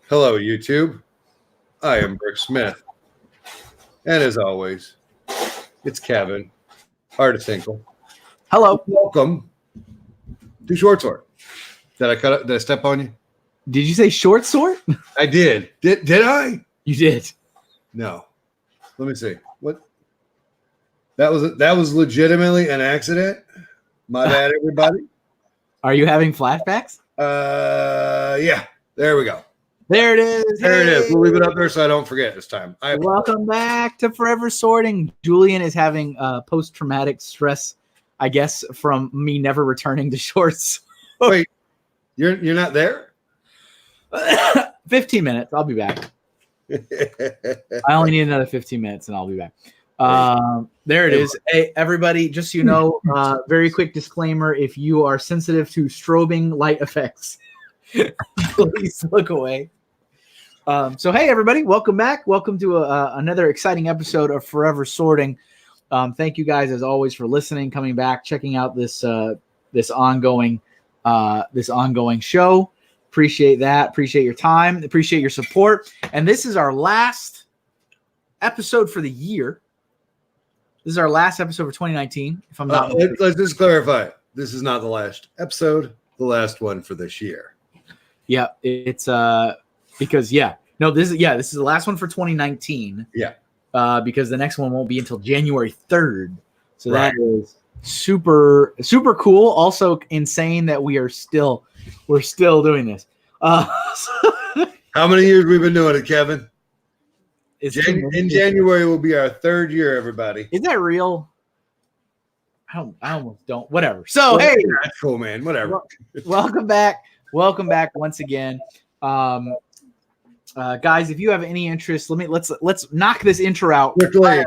Hello, YouTube. I am Brick Smith. And as always, it's Kevin, artist Hinkle. Hello. Welcome to Short Sort. Did I cut it? Did I step on you? Did you say short sort? I did. Did I? You did. No. Let me see. What? That was legitimately an accident. My bad, everybody. Are you having flashbacks? Yeah. There we go. There it is. There it is. We'll leave it up there so I don't forget this time. Welcome back to Forever Sorting. Julian is having post-traumatic stress, I guess, from me never returning to shorts. Wait, you're not there? 15 minutes. I'll be back. I only need another 15 minutes and I'll be back. There it is. Hey, everybody, just so you know, very quick disclaimer. If you are sensitive to strobing light effects, please look away. So, hey, everybody, welcome back. Welcome to another exciting episode of Forever Sorting. Thank you guys, as always, for listening, coming back, checking out this ongoing show. Appreciate that. Appreciate your time. Appreciate your support. And this is our last episode for the year. This is our last episode for 2019. If I'm not mistaken. Let's just clarify. This is not the last episode. The last one for this year. Yeah, it's because this is the last one for 2019. Yeah. Because the next one won't be until January 3rd. So right. That is super, super cool. Also insane that we're still doing this. How many years we've been doing it, Kevin? In January will be our third year, everybody. Is that real? I almost don't. Whatever. So hey, that's cool, man. Whatever. Welcome back. Welcome back once again. Guys, if you have any interest, let's knock this intro out quickly,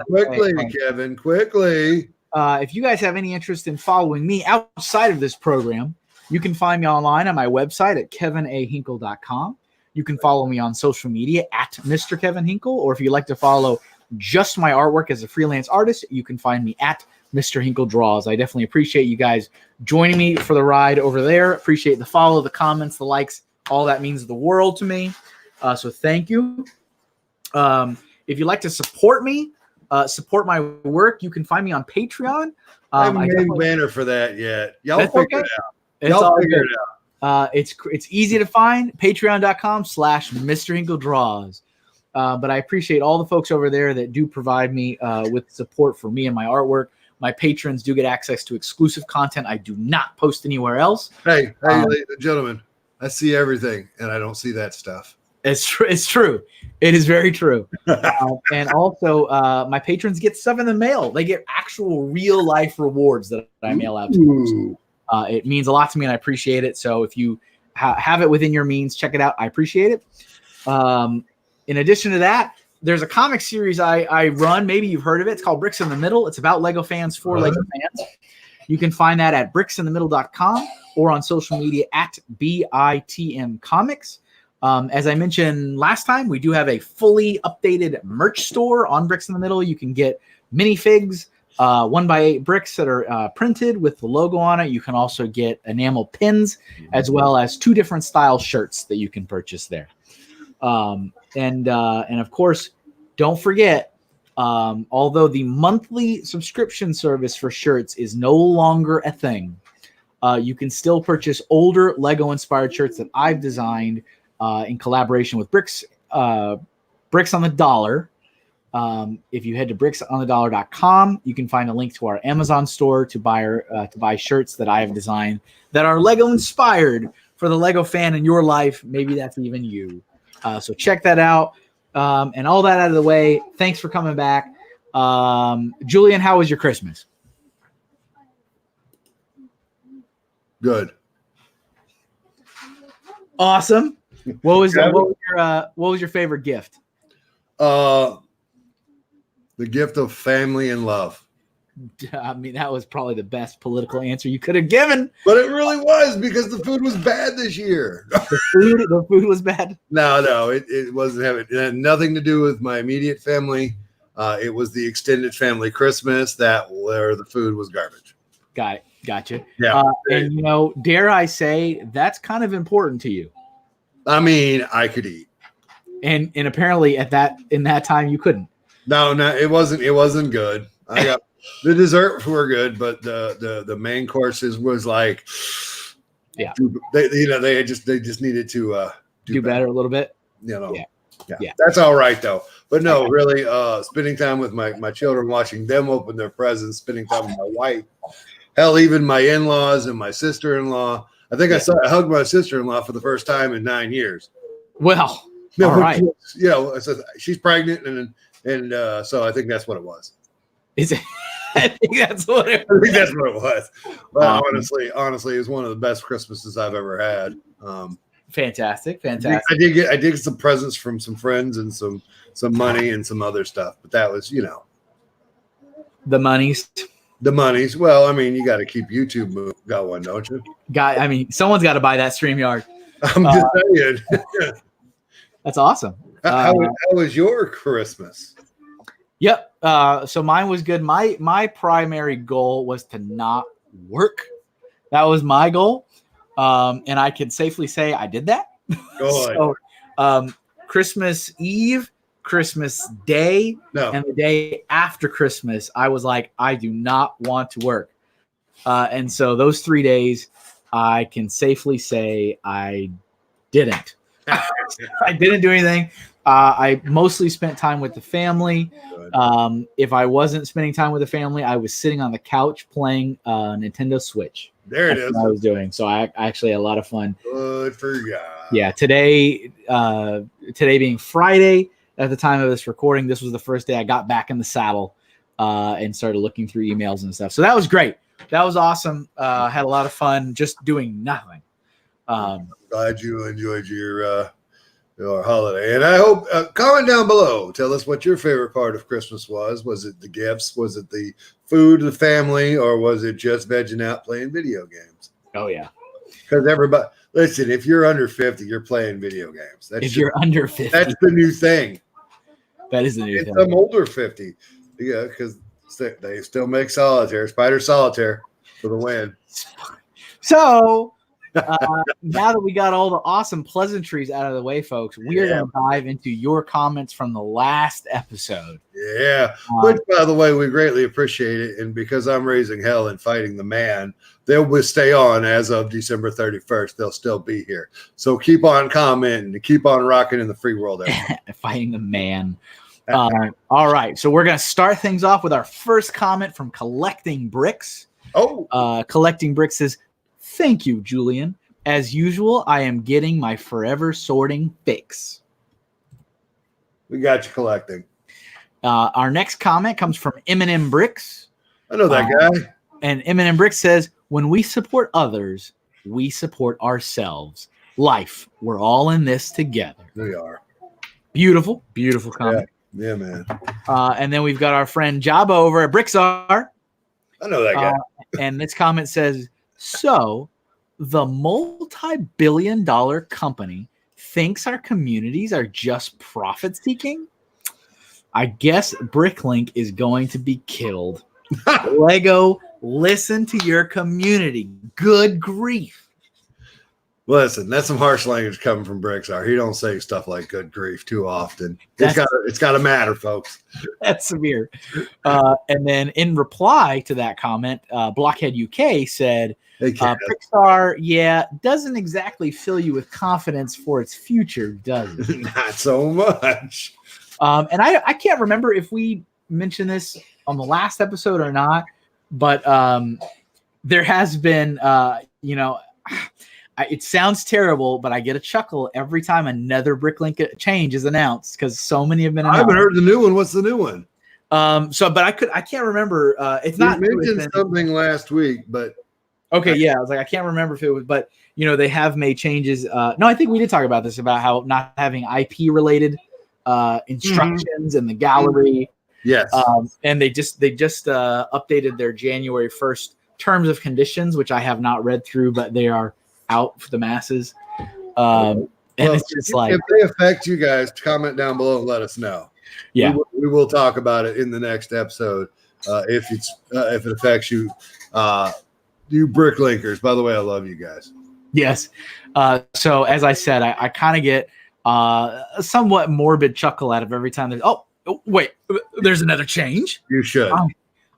Kevin. Quickly. If you guys have any interest in following me outside of this program, you can find me online on my website at kevinahinkle.com. You can follow me on social media at Mr. Kevin Hinkle, or if you'd like to follow just my artwork as a freelance artist, you can find me at Mr. Hinkle Draws. I definitely appreciate you guys joining me for the ride over there. Appreciate the follow, the comments, the likes. All that means the world to me. So thank you. If you'd like to support me, support my work, you can find me on Patreon. I haven't made a banner for that yet. Y'all figure it out. It's easy to find. Patreon.com/Mr. Hinkle Draws. But I appreciate all the folks over there that do provide me with support for me and my artwork. My patrons do get access to exclusive content I do not post anywhere else. Hey, ladies and gentlemen, I see everything, and I don't see that stuff. It's true. It is very true. And also, my patrons get stuff in the mail. They get actual real life rewards that I mail out to them. It means a lot to me, and I appreciate it. So if you have it within your means, check it out. I appreciate it. In addition to that, there's a comic series I run. Maybe you've heard of it. It's called Bricks in the Middle. It's about Lego fans for Lego fans. You can find that at bricksinthemiddle.com or on social media at BITM Comics. As I mentioned last time, we do have a fully updated merch store on Bricks in the Middle. You can get minifigs, 1x8 bricks that are printed with the logo on it. You can also get enamel pins, as well as 2 different style shirts that you can purchase there. And of course, don't forget, although the monthly subscription service for shirts is no longer a thing, you can still purchase older Lego-inspired shirts that I've designed in collaboration with Bricks on the Dollar. If you head to bricksonthedollar.com, you can find a link to our Amazon store to buy shirts that I have designed that are Lego-inspired for the Lego fan in your life. Maybe that's even you. So check that out. And all that out of the way, thanks for coming back. Julian, how was your Christmas? Good. Awesome. What was your favorite gift? The gift of family and love. I mean, that was probably the best political answer you could have given. But it really was, because the food was bad this year. The food was bad? No, it wasn't having. It had nothing to do with my immediate family. It was the extended family Christmas where the food was garbage. Got it. Gotcha. Yeah. And, dare I say, that's kind of important to you. I mean, I could eat. And apparently in that time you couldn't. No, it wasn't good. I got the dessert were good, but the main courses was like, yeah, they just needed to do better a little bit. Yeah. That's all right though. But no, really, spending time with my children, watching them open their presents, spending time with my wife, hell, even my in-laws and my sister-in-law. I think I hugged my sister-in-law for the first time in 9 years. Well, all right. So she's pregnant, and so I think that's what it was. Is it? I think that's what it was. But honestly, it was one of the best Christmases I've ever had. Fantastic. I did get some presents from some friends and some money and some other stuff, but that was the monies. Well, I mean, you got to keep YouTube going, don't you? Someone's got to buy that StreamYard. I'm just saying. That's awesome. How was your Christmas? Yep. So mine was good. My primary goal was to not work. That was my goal. And I can safely say I did that. So, Christmas Eve, Christmas Day, and the day after Christmas, I was like, I do not want to work. And so those 3 days, I can safely say I didn't. I didn't do anything. I mostly spent time with the family. If I wasn't spending time with the family, I was sitting on the couch playing Nintendo Switch. There it is. What I was doing. So I actually had a lot of fun. Good for you. Yeah. Today being Friday at the time of this recording, this was the first day I got back in the saddle and started looking through emails and stuff. So that was great. That was awesome. Had a lot of fun just doing nothing. Glad you enjoyed your holiday, and I hope comment down below. Tell us what your favorite part of Christmas was. Was it the gifts? Was it the food, the family, or was it just vegging out playing video games? Oh yeah, because everybody. Listen, if you're under 50, you're playing video games. You're under 50, that's the new thing. That is the new thing. I'm older 50, because they still make solitaire, Spider Solitaire for the win. So. Now that we got all the awesome pleasantries out of the way, folks, we are going to dive into your comments from the last episode. Yeah, which, by the way, we greatly appreciate it. And because I'm raising hell and fighting the man, they'll stay on as of December 31st. They'll still be here. So keep on commenting and keep on rocking in the free world. Fighting the man. All right, so we're going to start things off with our first comment from Collecting Bricks. Collecting Bricks says, "Thank you, Julian. As usual, I am getting my forever sorting fix." We got you collecting. Our next comment comes from M&M Bricks. I know that guy. And M&M Bricks says, "When we support others, we support ourselves. Life, we're all in this together." We are. Beautiful, beautiful comment. Yeah, man. And then we've got our friend Jabba over at Bricksar. I know that guy. And this comment says, "So, the multi-billion-dollar company thinks our communities are just profit-seeking? I guess Bricklink is going to be killed. Lego, listen to your community. Good grief." Listen, that's some harsh language coming from Bricksar. He don't say stuff like "good grief" too often. It's got to matter, folks. That's severe. And then in reply to that comment, Blockhead UK said, "Bricksar, doesn't exactly fill you with confidence for its future, does it?" Not so much. And I can't remember if we mentioned this on the last episode or not, but there has been, it sounds terrible, but I get a chuckle every time another Bricklink change is announced because so many have been announced. I haven't heard the new one. What's the new one? But I can't remember. It's not mentioned something last week, but okay, yeah, I was like, I can't remember if it was, but they have made changes. No, I think we did talk about this about how not having IP related instructions in the gallery. Yes, and they just updated their January 1st terms of conditions, which I have not read through, but they are out for the masses. And it's just like, if they affect you guys, comment down below and let us know. Yeah, we will talk about it in the next episode if it affects you. You Bricklinkers, by the way, I love you guys. Yes. So as I said, I kind of get A somewhat morbid chuckle out of every time there's, oh, wait, there's another change. You should.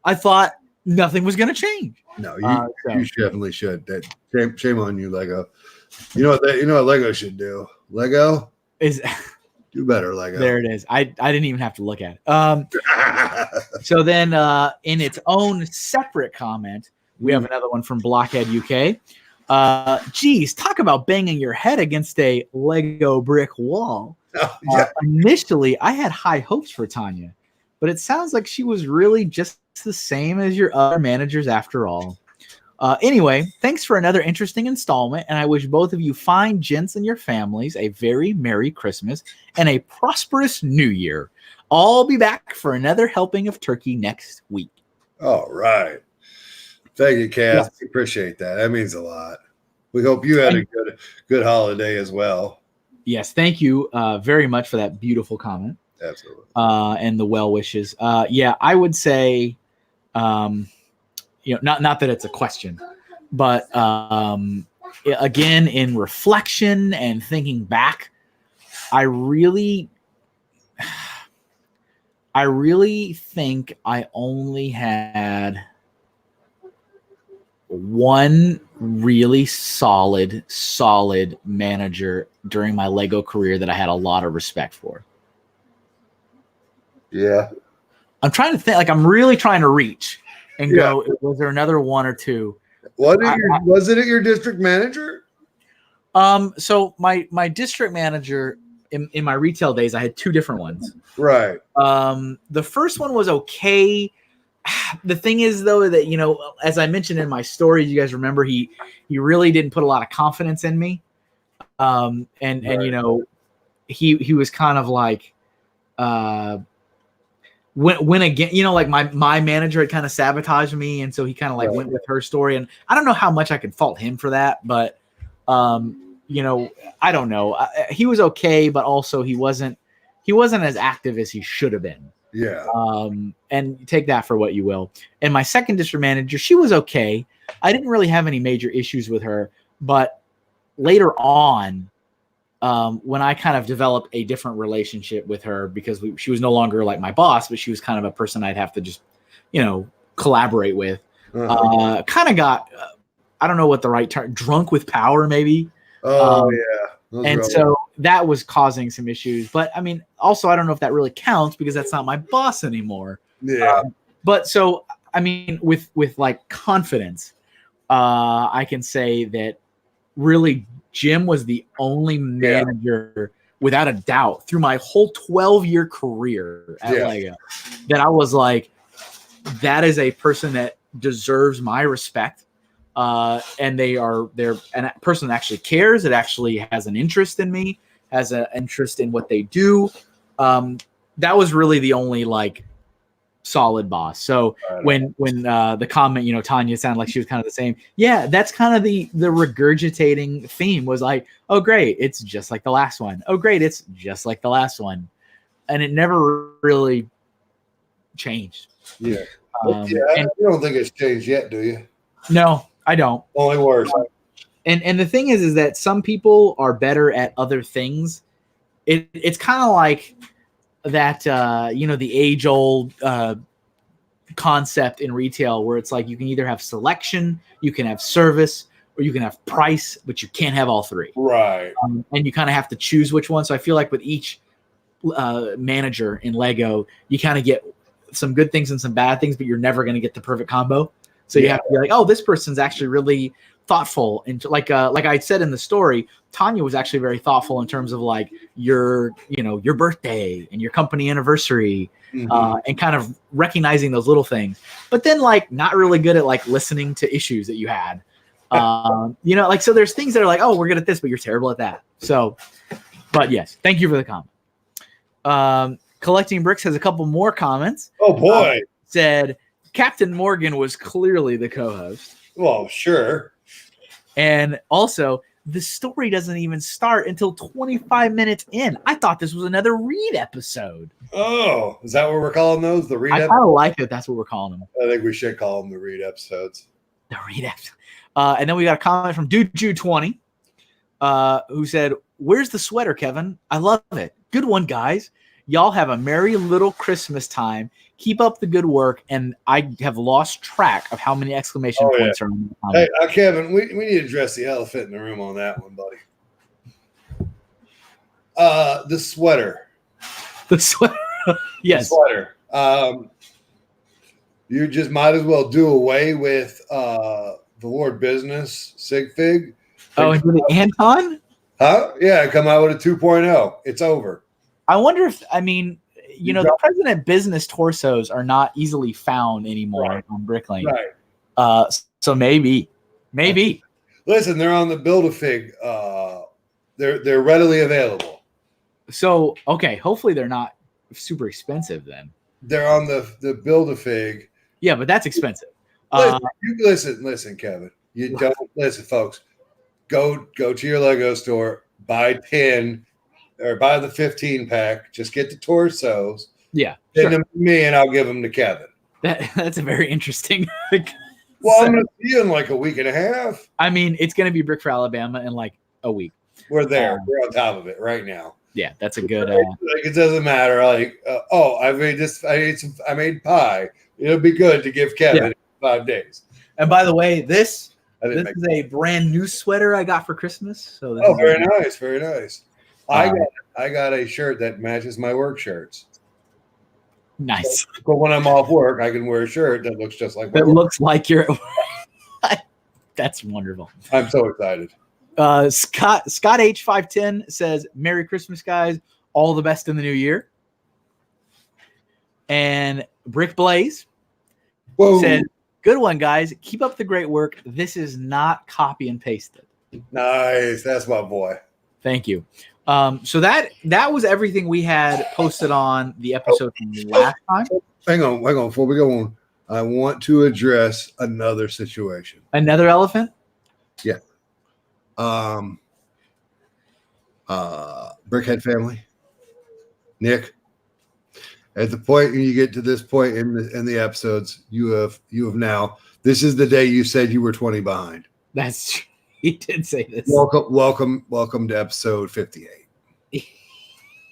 I thought nothing was going to change. No, you definitely should. Shame on you, Lego. You know what Lego should do? Lego is do better, Lego. There it is. I didn't even have to look at it. So then in its own separate comment, we have another one from Blockhead UK. Geez, talk about banging your head against a Lego brick wall. Oh, yeah. Initially, I had high hopes for Tanya, but it sounds like she was really just the same as your other managers after all. Anyway, thanks for another interesting installment, and I wish both of you fine gents and your families a very Merry Christmas and a prosperous New Year. I'll be back for another helping of turkey next week. All right. Thank you, Cass. Yeah. Appreciate that. That means a lot. We hope you had a good holiday as well. Yes, thank you very much for that beautiful comment. Absolutely. And the well wishes. Yeah, I would say, not that it's a question, but again, in reflection and thinking back, I really think I only had one really solid manager during my Lego career that I had a lot of respect for. Yeah. I'm trying to think, I'm really trying to reach and go, was there another one or two? Was it your district manager? So my district manager in my retail days, I had two different ones. Right. The first one was okay. The thing is, though, that, as I mentioned in my story, you guys remember he really didn't put a lot of confidence in me. And he was kind of like, when again, my manager had kind of sabotaged me. And so he kind of went with her story, and I don't know how much I can fault him for that, but, I don't know. He was okay, but also he wasn't as active as he should have been. Yeah. And take that for what you will. And my second district manager, she was okay. I didn't really have any major issues with her, but later on, when I kind of developed a different relationship with her, because she was no longer like my boss, but she was kind of a person I'd have to just, collaborate with. Kind of got, I don't know what the right term, drunk with power, maybe. Oh, yeah. And so that was causing some issues. But I mean, also, I don't know if that really counts because that's not my boss anymore. Yeah. But so, I mean, with confidence, I can say that really Jim was the only manager, without a doubt, through my whole 12-year career at Lego, that I was like, that is a person that deserves my respect. And they're a person that actually cares. It actually has an interest in me, has an interest in what they do. That was really the only solid boss. So when the comment, Tanya sounded like she was kind of the same. Yeah, that's kind of the regurgitating theme was like, oh great, it's just like the last one. Oh great, it's just like the last one, and it never really changed. Yeah. You don't think it's changed yet, do you? No. I don't. Only worse. And the thing is that some people are better at other things. It's kind of like that, the age-old concept in retail where it's like you can either have selection, you can have service, or you can have price, but you can't have all three. Right. And you kind of have to choose which one. So I feel like with each manager in Lego, you kind of get some good things and some bad things, but you're never going to get the perfect combo. So you have to be like, oh, this person's actually really thoughtful. And like I said in the story, Tanya was actually very thoughtful in terms of your birthday and your company anniversary, and kind of recognizing those little things. But then not really good at listening to issues that you had. So there's things that are oh, we're good at this, but you're terrible at that. So, but yes, thank you for the comment. Collecting Bricks has a couple more comments. Oh boy. Said Captain Morgan was clearly the co-host. Well, sure. And also, the story doesn't even start until 25 minutes in. I thought this was another read episode. Oh, is that what we're calling those? The read episodes? I kind of like it. That's what we're calling them. I think we should call them the read episodes. The read episode. And then we got a comment from Dude20, who said, where's the sweater, Kevin? I love it. Good one, guys. Y'all have a merry little Christmas time. Keep up the good work. And I have lost track of how many exclamation points are on the comment. Hey, Kevin, we need to address the elephant in the room on that one, buddy. The sweater. The sweater. Yes. The sweater. You just might as well do away with the word business, Sigfig. Oh, and the Anton? Huh? Yeah, come out with a 2.0. It's over. I wonder if, the President Business torsos are not easily found anymore on Bricklane. Right. So maybe. Listen, they're on the Build-A-Fig. They're readily available. So, okay, hopefully they're not super expensive then. They're on the Build-A-Fig. Yeah, but that's expensive. Listen, Kevin. You don't listen, folks. Go to your Lego store, buy 10 or buy the 15 pack. Just get the torsos. Yeah, send them to me, and I'll give them to Kevin. That's a very interesting. Well, I'm going to see you in like a week and a half. I mean, it's going to be Brick for Alabama in like a week. We're there. We're on top of it right now. Yeah, that's a good. It doesn't matter. Like, I made this. I made pie. It'll be good to give Kevin in 5 days. And by the way, this is a brand new sweater I got for Christmas. So very nice, very nice. I got a shirt that matches my work shirts. Nice. But when I'm off work, I can wear a shirt that looks just like that looks like you're. That's wonderful. I'm so excited. Scott H510 says, "Merry Christmas, guys! All the best in the new year." And Brick Blaze said, "Good one, guys. Keep up the great work. This is not copy and pasted." Nice. That's my boy. Thank you. So that was everything we had posted on the episode from last time. Hang on. Before we go on, I want to address another situation. Another elephant? Yeah. Brickhead family. Nick. At the point when you get to this point in the episodes, you have now. This is the day you said you were 20 behind. That's true. He did say this. Welcome to episode 58.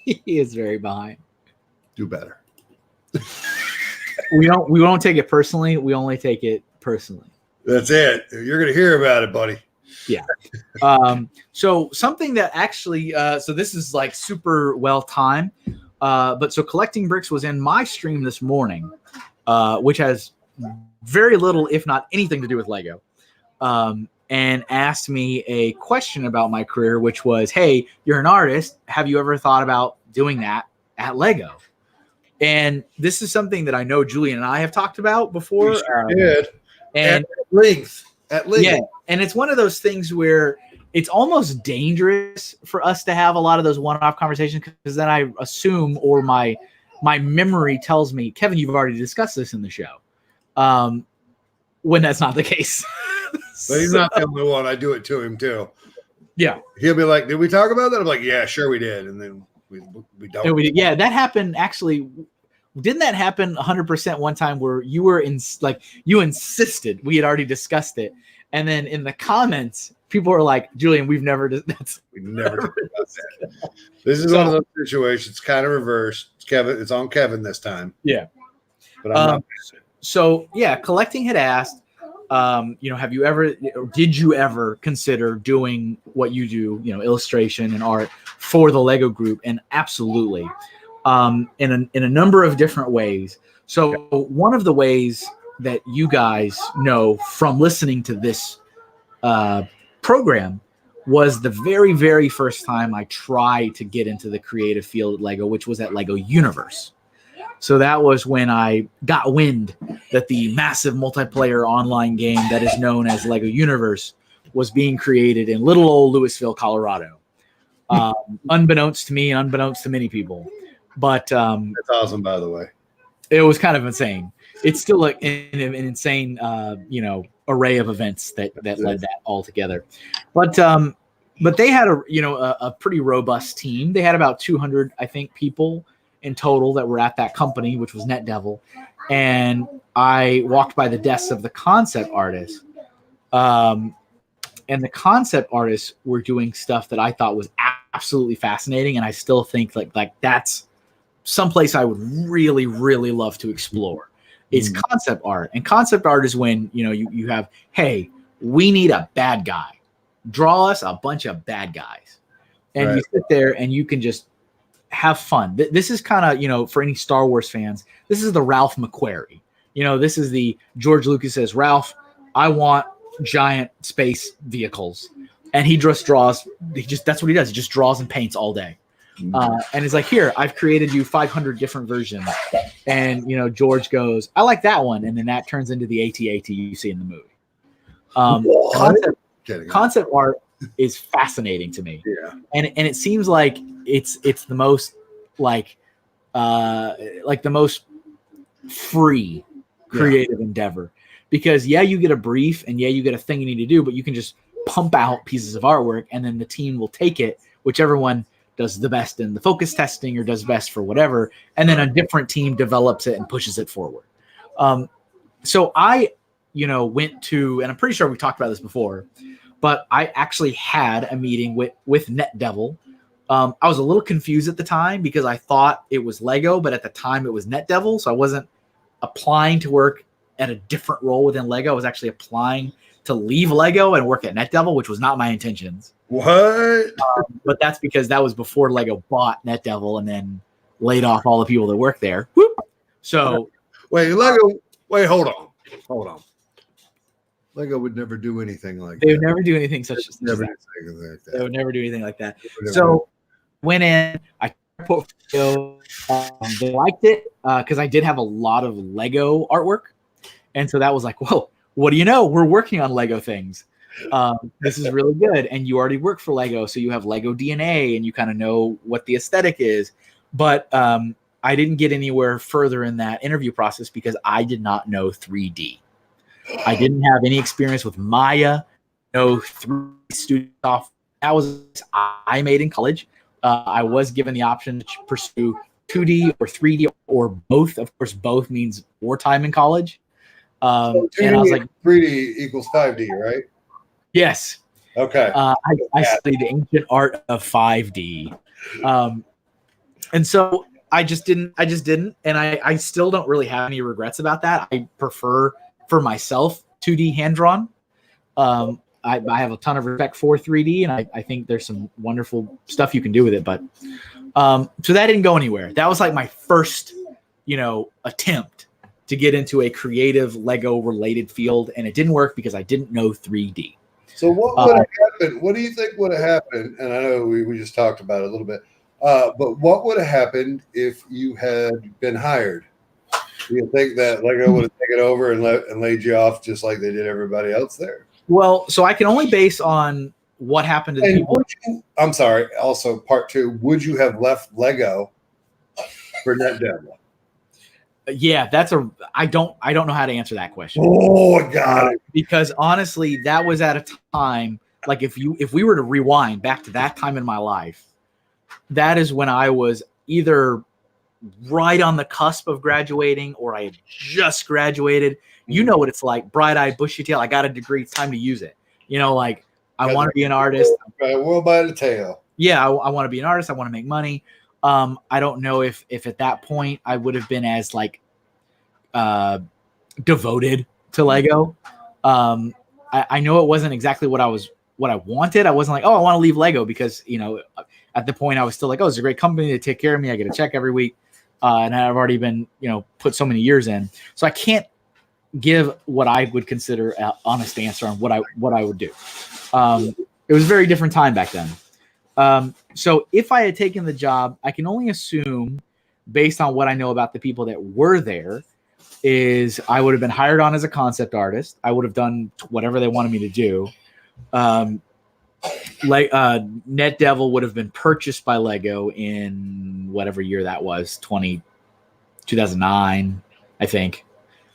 He is very behind. Do better. We don't take it personally. We only take it personally. That's it. You're gonna hear about it, buddy. Yeah. So something that actually, so this is like super well timed. But so collecting bricks was in my stream this morning, which has very little, if not anything, to do with Lego. And asked me a question about my career, which was, "Hey, you're an artist. Have you ever thought about doing that at Lego?" And this is something that I know Julian and I have talked about before. Did. And at length. Yeah. And it's one of those things where it's almost dangerous for us to have a lot of those one-off conversations, because then I assume, or my memory tells me, Kevin, you've already discussed this in the show. When that's not the case. But he's not the only one. I do it to him too. Yeah. He'll be like, "Did we talk about that?" I'm like, "Yeah, sure we did." And then we don't. Yeah, that happened actually. Didn't that happen 100% one time where you were you insisted we had already discussed it, and then in the comments people were like, "Julian, we've never discussed that." This is one of those situations, kind of reversed. Kevin, it's on Kevin this time. Yeah. But I'm not. So yeah, collecting had asked, have you ever, or did you ever consider doing what you do, illustration and art for the Lego group? And absolutely, in a number of different ways. So one of the ways that you guys know from listening to this program was the very, very first time I tried to get into the creative field at Lego, which was at Lego Universe. So that was when I got wind that the massive multiplayer online game that is known as Lego Universe was being created in little old Louisville, Colorado. Unbeknownst to me and unbeknownst to many people. But that's awesome, by the way. It was kind of insane. It's still like an insane, array of events that led that all together. But they had a pretty robust team. They had about 200, I think, people in total that were at that company, which was Net Devil. And I walked by the desks of the concept artists. And the concept artists were doing stuff that I thought was absolutely fascinating, and I still think like that's someplace I would really, really love to explore. Is concept art. And concept art is when, you have, hey, we need a bad guy. Draw us a bunch of bad guys. And you sit there and you can just have fun. This is kind of, for any Star Wars fans, this is the Ralph McQuarrie. This is the George Lucas says, Ralph, I want giant space vehicles. And he just draws, that's what he does. He just draws and paints all day. And it's like, here, I've created you 500 different versions. And, George goes, I like that one. And then that turns into the AT-AT you see in the movie. Concept art is fascinating to me. Yeah. And it seems like it's the most like the most free creative endeavor, because you get a brief and you get a thing you need to do, but you can just pump out pieces of artwork and then the team will take it, whichever one does the best in the focus testing or does best for whatever, and then a different team develops it and pushes it forward. So I, went to, and I'm pretty sure we talked about this before, but I actually had a meeting with NetDevil. I was a little confused at the time because I thought it was Lego, but at the time it was NetDevil, so I wasn't applying to work at a different role within Lego. I was actually applying to leave Lego and work at NetDevil, which was not my intentions. What? But that's because that was before Lego bought NetDevil and then laid off all the people that work there. Whoop. So hold on. Lego would never do anything like that. They would never do anything such as that. They would never do anything like that. So went in, I portfolio. They liked it because I did have a lot of Lego artwork, and so that was like, whoa, what do you know? We're working on Lego things. This is really good, and you already work for Lego, so you have Lego DNA, and you kind of know what the aesthetic is. But I didn't get anywhere further in that interview process because I did not know 3D. I didn't have any experience with Maya, no 3D studio software. That was I made in college. I was given the option to pursue 2D or 3D or both. Of course, both means more time in college. So and I was like, 3D equals 5D, right? Yes. Okay. I studied the ancient art of 5D. And so I just didn't. And I still don't really have any regrets about that. I prefer for myself 2D hand-drawn. I have a ton of respect for 3D, and I think there's some wonderful stuff you can do with it. But so that didn't go anywhere. That was like my first, attempt to get into a creative Lego-related field, and it didn't work because I didn't know 3D. So what would have happened? What do you think would have happened? And I know we just talked about it a little bit, but what would have happened if you had been hired? Do you think that Lego would have taken over and laid you off just like they did everybody else there? Well, so I can only base on what happened to the people. I'm sorry. Also, part two, would you have left Lego for NetDevil? Yeah, I don't know how to answer that question. Oh, I got it. Because honestly, that was at a time, like if we were to rewind back to that time in my life, that is when I was either right on the cusp of graduating or I had just graduated. You know what it's like, bright-eyed, bushy-tailed. I got a degree. It's time to use it. Like I want to be an artist. Well, by the tail. Yeah, I want to be an artist. I want to make money. I don't know if at that point I would have been as devoted to Lego. I know it wasn't exactly what I wanted. I wasn't like, oh, I want to leave Lego because at the point I was still like, oh, it's a great company. They take care of me. I get a check every week, and I've already been put so many years in. So I can't give what I would consider an honest answer on what I would do. It was a very different time back then. So if I had taken the job, I can only assume, based on what I know about the people that were there, is I would have been hired on as a concept artist. I would have done whatever they wanted me to do. NetDevil would have been purchased by Lego in whatever year that was, 2009, I think.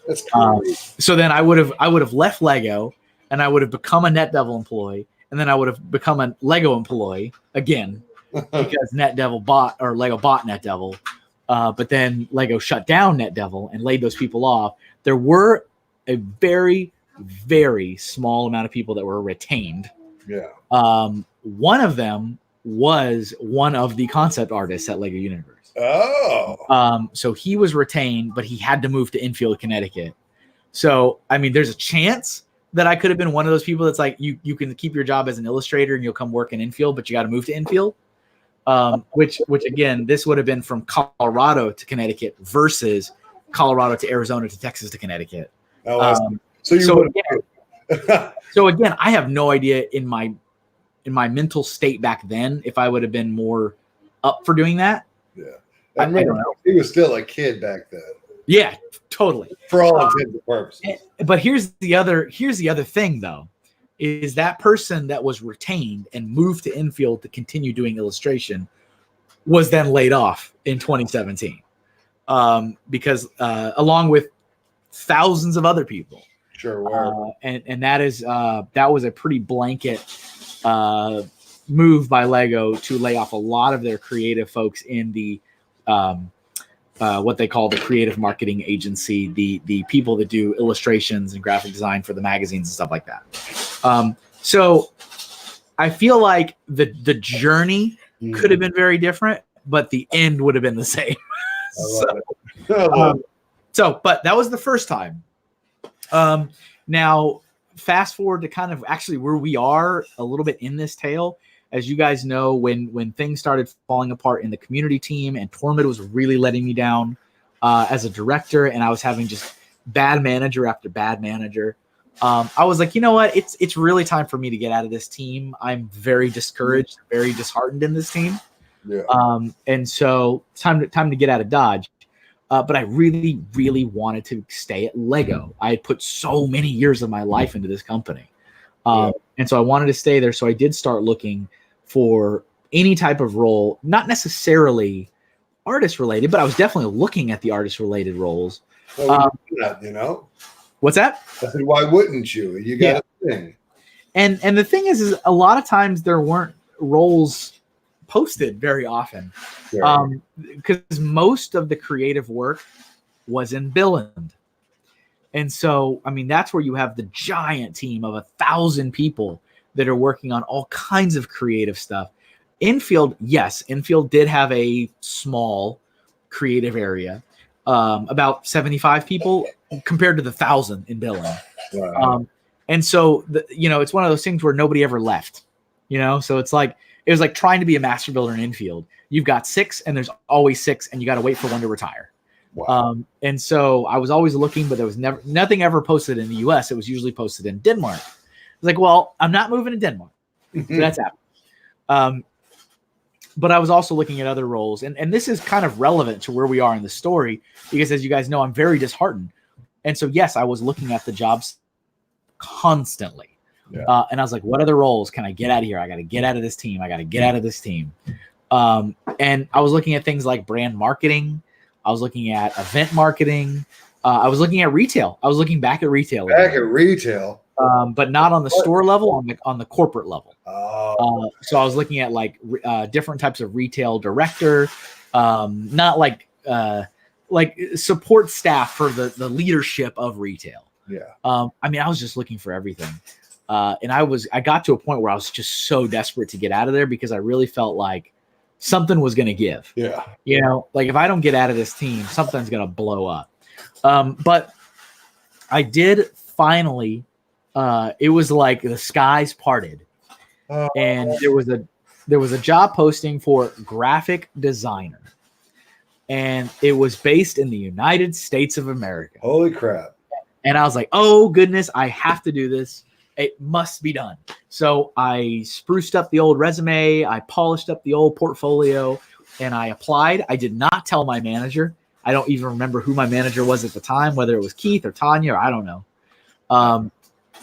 That's crazy. So then I would have left Lego and I would have become a NetDevil employee, and then I would have become a Lego employee again because Lego bought NetDevil. But then Lego shut down NetDevil and laid those people off. There were a very, very small amount of people that were retained. Yeah. One of them was one of the concept artists at Lego Universe. Oh. So he was retained, but he had to move to Enfield, Connecticut. So, I mean, there's a chance that I could have been one of those people that's like, you can keep your job as an illustrator and you'll come work in Enfield, but you got to move to Enfield. Which again, this would have been from Colorado to Connecticut versus Colorado to Arizona to Texas to Connecticut. So again, I have no idea in my mental state back then if I would have been more up for doing that. Yeah, I don't know. He was still a kid back then. Yeah, totally. For all intents and purposes. But here's the other thing though, is that person that was retained and moved to Enfield to continue doing illustration was then laid off in 2017 because along with thousands of other people. Sure were. And that was a pretty blanket move by Lego to lay off a lot of their creative folks in the what they call the creative marketing agency, the people that do illustrations and graphic design for the magazines and stuff like that. So I feel like the journey could have been very different, but the end would have been the same. But that was the first time. Now fast forward to kind of actually where we are a little bit in this tale. As you guys know, when things started falling apart in the community team and Tormod was really letting me down as a director, and I was having just bad manager after bad manager, I was like, you know what? It's really time for me to get out of this team. I'm very discouraged, very disheartened in this team. Yeah. And so time to get out of Dodge. But I really, really wanted to stay at Lego. I had put so many years of my life into this company. And so I wanted to stay there. So I did start looking for any type of role, not necessarily artist related, but I was definitely looking at the artist related roles. Well, you know, what's that? I said, why wouldn't you? You got a thing. And the thing is a lot of times there weren't roles posted very often, because most of the creative work was in Billund. And so, I mean, that's where you have the giant team of 1,000 people that are working on all kinds of creative stuff. Enfield did have a small creative area, about 75 people compared to the 1,000 in Billund. Wow. And so, it's one of those things where nobody ever left, so it was like trying to be a master builder in Enfield. You've got 6 and there's always 6 and you got to wait for one to retire. Wow. And so I was always looking, but there was nothing ever posted in the US. It was usually posted in Denmark. I was like, well, I'm not moving to Denmark. So that's happening. But I was also looking at other roles. And this is kind of relevant to where we are in the story, because as you guys know, I'm very disheartened. And so, yes, I was looking at the jobs constantly. Yeah. And I was like, what other roles can I get out of here? I got to get out of this team. And I was looking at things like brand marketing. I was looking at event marketing. I was looking at retail. I was looking back at retail. But not on the store level, on the corporate level. Oh. So I was looking at different types of retail director, not like support staff for the leadership of retail. Yeah. I mean, I was just looking for everything. And I got to a point where I was just so desperate to get out of there because I really felt like something was going to give. Yeah. Like if I don't get out of this team, something's going to blow up. But I did finally, it was like the skies parted. And there was a job posting for graphic designer. And it was based in the United States of America. Holy crap. And I was like, oh goodness, I have to do this. It must be done. So I spruced up the old resume. I polished up the old portfolio and I applied. I did not tell my manager. I don't even remember who my manager was at the time, whether it was Keith or Tanya, or I don't know.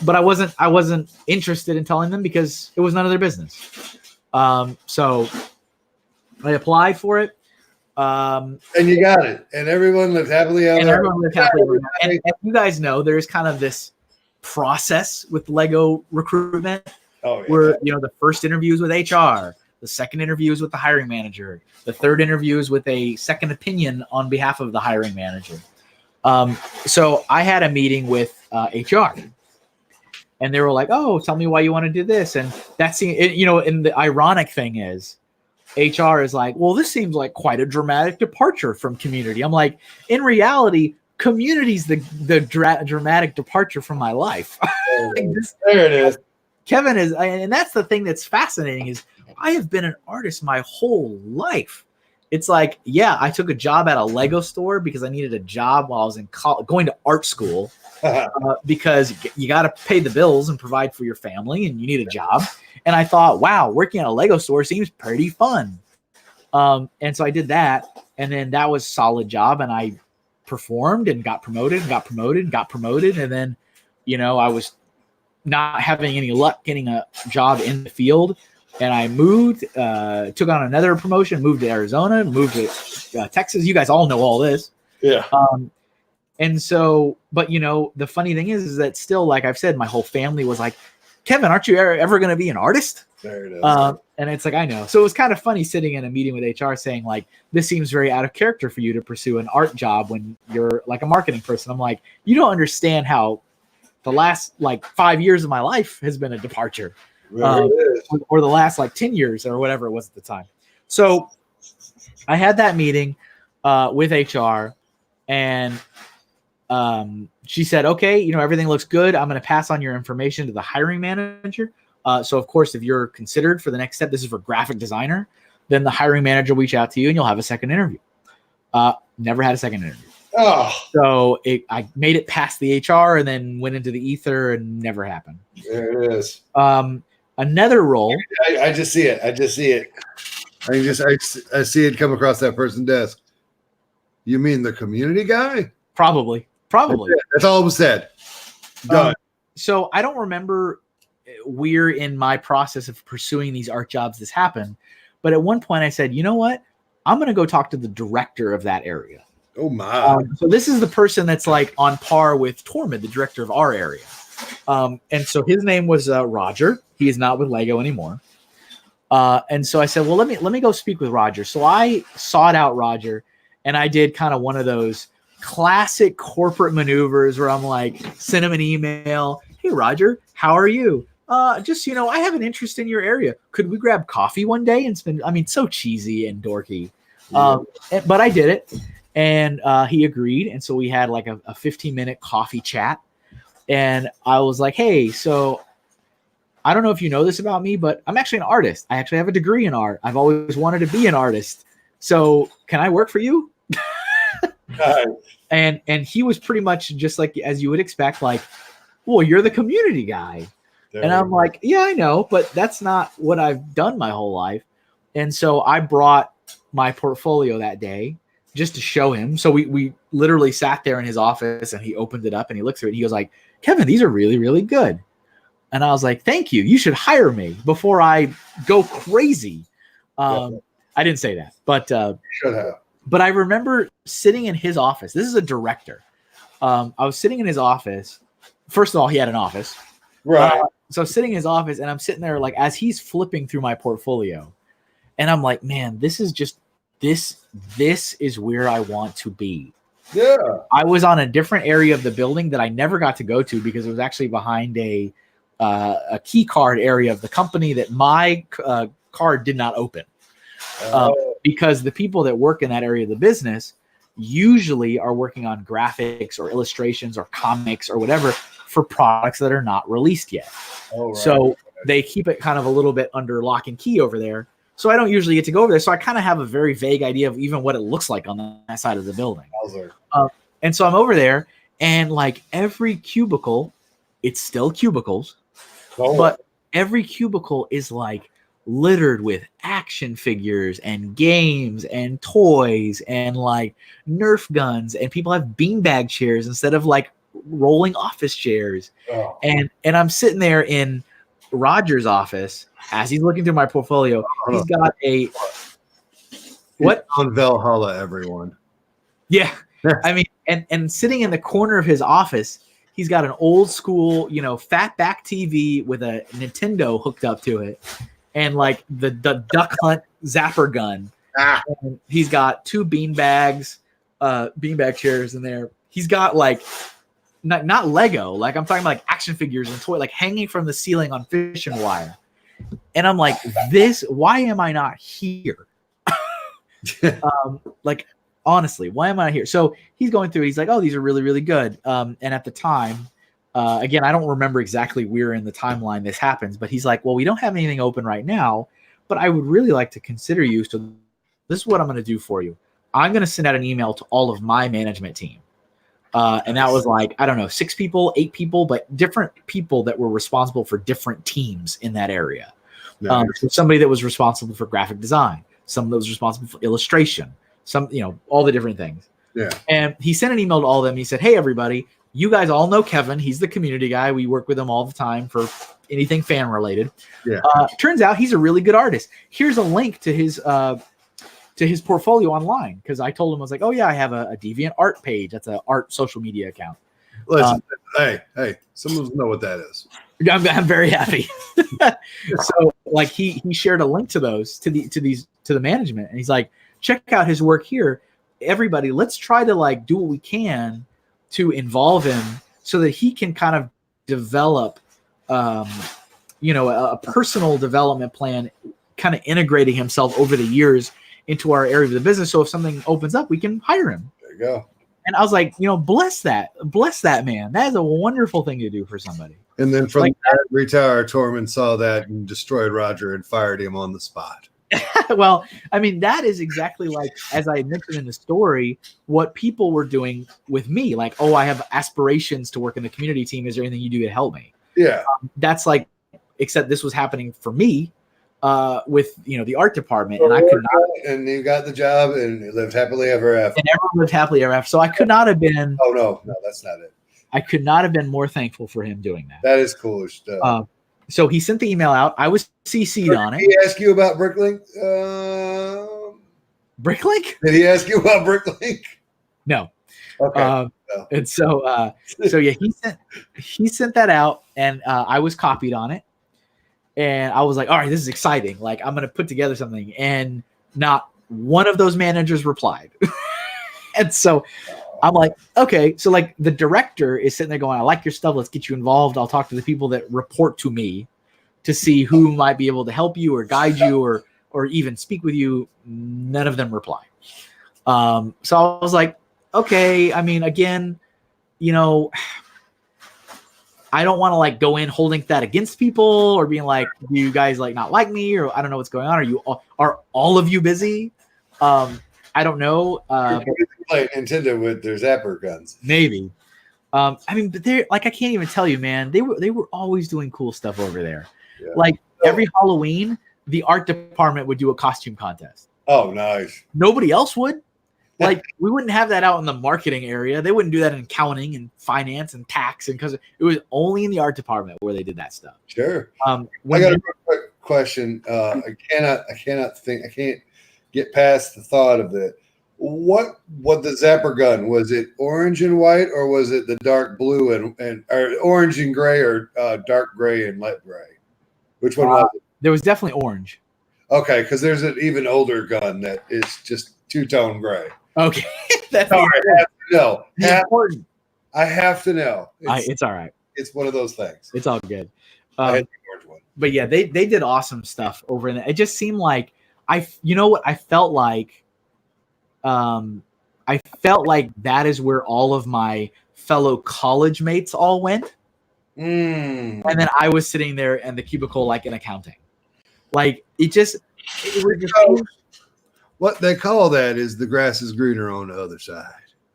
But I wasn't interested in telling them because it was none of their business. So I applied for it. And you got it. And everyone lived happily ever after. And you guys know there's kind of this process with Lego recruitment where the first interview is with HR, the second interview is with the hiring manager, the third interview is with a second opinion on behalf of the hiring manager. So I had a meeting with HR, and they were like, "Oh, tell me why you want to do this." And that's, you know, and the ironic thing is, HR is like, "Well, this seems like quite a dramatic departure from community." I'm like, in reality, community's the dramatic departure from my life. There it is. Kevin is, and that's the thing that's fascinating is I have been an artist my whole life. It's like, yeah, I took a job at a Lego store because I needed a job while I was in college, going to art school, because you got to pay the bills and provide for your family, and you need a job. And I thought, wow, working at a Lego store seems pretty fun. And so I did that, and then that was a solid job, and I performed and got promoted and got promoted and got promoted. And then, you know, I was not having any luck getting a job in the field. And I moved, took on another promotion, moved to Arizona, moved to Texas. You guys all know all this. Yeah. And so, but you know, the funny thing is that still, like I've said, my whole family was like, "Kevin, aren't you ever going to be an artist?" There it is. And it's like, I know. So it was kind of funny sitting in a meeting with HR saying like, "This seems very out of character for you to pursue an art job when you're like a marketing person." I'm like, "You don't understand how the last like 5 years of my life has been a departure." Or the last like 10 years or whatever it was at the time. So I had that meeting with HR, and she said, "Okay, you know, everything looks good. I'm going to pass on your information to the hiring manager. So of course, if you're considered for the next step, this is for graphic designer, then the hiring manager will reach out to you and you'll have a second interview." Never had a second interview. Oh. So I made it past the HR and then went into the ether and never happened. There it is. Another role. I just see it. I see it come across that person's desk. You mean the community guy? Probably. That's all it was said. Done. So I don't remember where in my process of pursuing these art jobs this happened, but at one point I said, "You know what? I'm going to go talk to the director of that area." Oh my! So this is the person that's like on par with Tormund, the director of our area. And so his name was Roger. He is not with Lego anymore. And so I said, "Well, let me go speak with Roger." So I sought out Roger, and I did kind of one of those classic corporate maneuvers where I'm like, send him an email. "Hey, Roger, how are you? Just, you know, I have an interest in your area. Could we grab coffee one day and spend?" I mean, so cheesy and dorky. But I did it, and he agreed. And so we had like a 15-minute coffee chat. And I was like, "Hey, so I don't know if you know this about me, but I'm actually an artist. I actually have a degree in art. I've always wanted to be an artist. So can I work for you?" And he was pretty much just like, as you would expect, like, "Well, you're the community guy." And I'm like, "Yeah, I know, but that's not what I've done my whole life." And so I brought my portfolio that day just to show him. So we literally sat there in his office, and he opened it up and he looked through it. He was like, "Kevin, these are really, really good." And I was like, "Thank you. You should hire me before I go crazy." I didn't say that, but should have. But I remember sitting in his office. This is a director. I was sitting in his office. First of all, he had an office. Right. So sitting in his office, and I'm sitting there like as he's flipping through my portfolio, and I'm like, "Man, this is just this is where I want to be." Yeah. I was on a different area of the building that I never got to go to because it was actually behind a key card area of the company that my card did not open. Because the people that work in that area of the business usually are working on graphics or illustrations or comics or whatever for products that are not released yet. Oh, right. So they keep it kind of a little bit under lock and key over there. So I don't usually get to go over there. So I kind of have a very vague idea of even what it looks like on that side of the building. And so I'm over there, and like every cubicle, it's still cubicles, but every cubicle is like littered with action figures and games and toys and like Nerf guns, and people have beanbag chairs instead of like rolling office chairs. And I'm sitting there in Roger's office as he's looking through my portfolio. He's got a what on Valhalla, everyone. Yeah. I mean, and sitting in the corner of his office, he's got an old school, you know, fat back TV with a Nintendo hooked up to it, and like the Duck Hunt zapper gun. And he's got two beanbag chairs in there. He's got like not Lego. Like I'm talking about like action figures and toy, like hanging from the ceiling on fishing wire. And I'm like, why am I not here? Like, honestly, why am I not here? So he's going through it. He's like, oh, these are really, really good. And at the time, again, I don't remember exactly where in the timeline this happens, but he's like, well, we don't have anything open right now, but I would really like to consider you. So this is what I'm going to do for you. I'm going to send out an email to all of my management team. And that was like, I don't know, 6 people, 8 people, but different people that were responsible for different teams in that area. So somebody that was responsible for graphic design, someone that was responsible for illustration, all the different things. Yeah. And he sent an email to all of them. He said, hey, everybody, you guys all know Kevin. He's the community guy. We work with him all the time for anything fan related. Yeah. Turns out he's a really good artist. Here's a link to his portfolio online, because I told him, I was like, oh yeah, I have a Deviant art page. That's an art social media account. Listen, hey, some of us know what that is. I'm very happy. So like he shared a link to those to the management, and he's like, check out his work here. Everybody, let's try to like do what we can to involve him so that he can kind of develop a personal development plan, kind of integrating himself over the years into our area of the business. So if something opens up, we can hire him. There you go. And I was like, bless that man. That is a wonderful thing to do for somebody. And then from like that retired, Tormund saw that and destroyed Roger and fired him on the spot. Well, I mean, that is exactly like, as I mentioned in the story, what people were doing with me. Like, oh, I have aspirations to work in the community team. Is there anything you do to help me? Yeah. That's like, except this was happening for me with, the art department. And I could not. And you got the job and you lived happily ever after. And everyone lived happily ever after. So I could not have been. Oh, no, that's not it. I could not have been more thankful for him doing that. That is cool stuff. So he sent the email out. I was CC'd on it. Did he ask you about Bricklink? Bricklink? Did he ask you about Bricklink? No. Okay. No. And so yeah, he sent that out, and I was copied on it. And I was like, all right, this is exciting. Like, I'm going to put together something. And not one of those managers replied. And so I'm like, okay. So like the director is sitting there going, I like your stuff. Let's get you involved. I'll talk to the people that report to me to see who might be able to help you or guide you or even speak with you. None of them reply. So I was like, okay. I mean, again, I don't want to like go in holding that against people or being like, do you guys like not like me, or I don't know what's going on. Are all of you busy? I don't know. Play Nintendo with their zapper guns. Maybe. I mean, but they're like, I can't even tell you, man. They were always doing cool stuff over there. Yeah. Like every Halloween, the art department would do a costume contest. Oh, nice. Nobody else would. Like we wouldn't have that out in the marketing area. They wouldn't do that in accounting and finance and tax, and because it was only in the art department where they did that stuff. Sure. I got a quick question. I can't get past the thought of it. What the zapper gun, was it orange and white, or was it the dark blue and or orange and gray, or dark gray and light gray? Which one was it? There was definitely orange. Okay, because there's an even older gun that is just two-tone gray. Okay, that's I have to know. Important. I have to know. It's all right. It's one of those things. It's all good. I had the orange one. But yeah, they did awesome stuff over in there. It just seemed like I felt like that is where all of my fellow college mates all went. And then I was sitting there in the cubicle like in accounting. Like it was just what they call that is the grass is greener on the other side.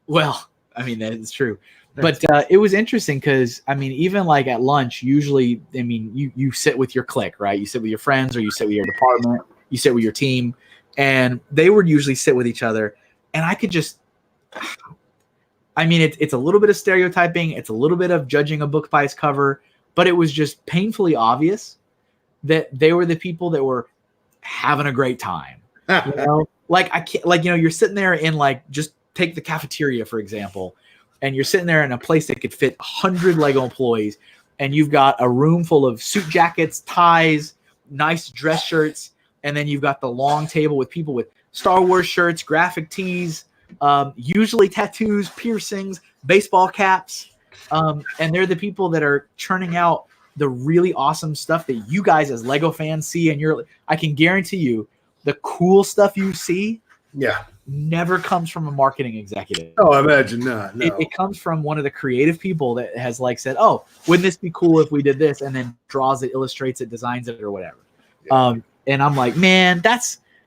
Well, I mean, that's true. But it was interesting because, I mean, even like at lunch, usually, I mean, you sit with your clique, right? You sit with your friends, or you sit with your department, you sit with your team, and they would usually sit with each other. And I could just, I mean, it's a little bit of stereotyping. It's a little bit of judging a book by its cover, but it was just painfully obvious that they were the people that were having a great time. Like I can't, like, you're sitting there in like, just take the cafeteria, for example, and you're sitting there in a place that could fit 100 Lego employees, and you've got a room full of suit jackets, ties, nice dress shirts, and then you've got the long table with people with Star Wars shirts, graphic tees, usually tattoos, piercings, baseball caps, And they're the people that are churning out the really awesome stuff that you guys as Lego fans see. And I can guarantee you the cool stuff you see never comes from a marketing executive. Oh, I imagine not. No. It comes from one of the creative people that has like said, oh, wouldn't this be cool if we did this? And then draws it, illustrates it, designs it or whatever. Yeah. And I'm like, man,